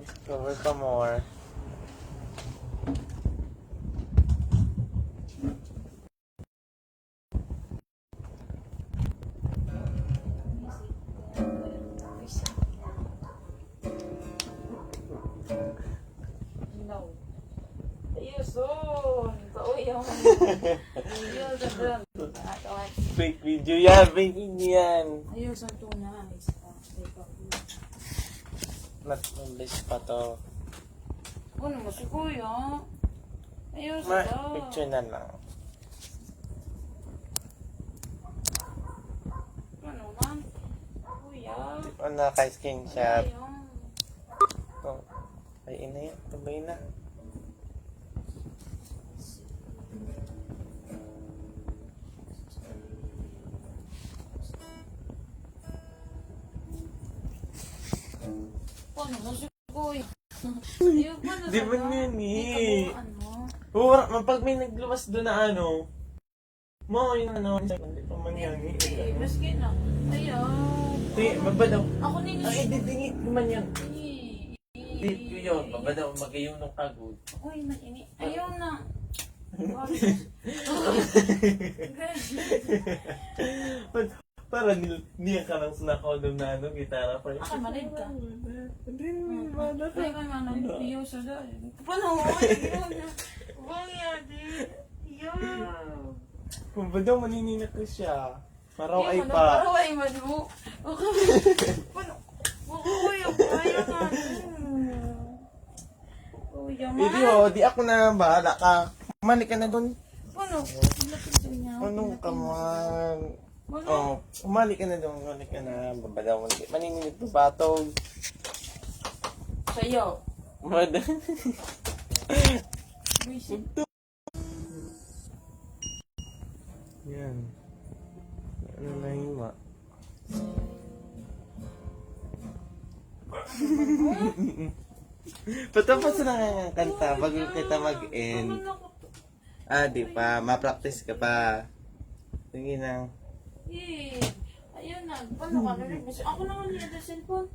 Discover pa more. Fake video yan, fake video yan. Ayos ang tuna. Nat-release pa to. Ano mo si Kuya? Ayos Picture na lang. Ano man? Kuya? Ano, ka-screenshot. Ayun. Oh. Ay, ina yan. Tabay na. Ano mo si Kuya? Ayun pa na Di ba naman. yun Di eh? ka mo, ano? Oo, pag may nagluwas doon na ano, mo yung ano, hindi pa mangyari. Hindi, maski na. Ayaw. Hindi, mabadaw. Ako nila. Ay, didingit naman yan. Hindi. Dito yun, mabadaw, magayong nung kagod. Uy, mainit. Ayaw na. Parang niya ka lang sinakondom na ano, gitara pa. Ako, malid ka. Hindi, wala ka. Ay, kay manang iyo sa dahil. Paano? Ayaw na. Huwag yadi. Ayaw. Mabadaw, manininat ko siya. Maraw ay Ayaw, pa. Maraw ay madu. Paano? Kuya, ayaw na. Kuya, Hindi man. ho, di ako na bahala ka. Mani ka na doon. Paano? Lapit sa niya. Ano ka man? Paano? Oh, umali ka na doon, umali ka na. Babadaw mo. Maniningit ko batog. Sa'yo. Mad. Buisit. Yan. Ano na hiwa? Patapos na nga ang kanta bago kita mag-end. Ah, di pa. Ma-practice ka pa. Sige na. Eh, ayun na. Paano ka na rin? Ako naman niya sa cellphone.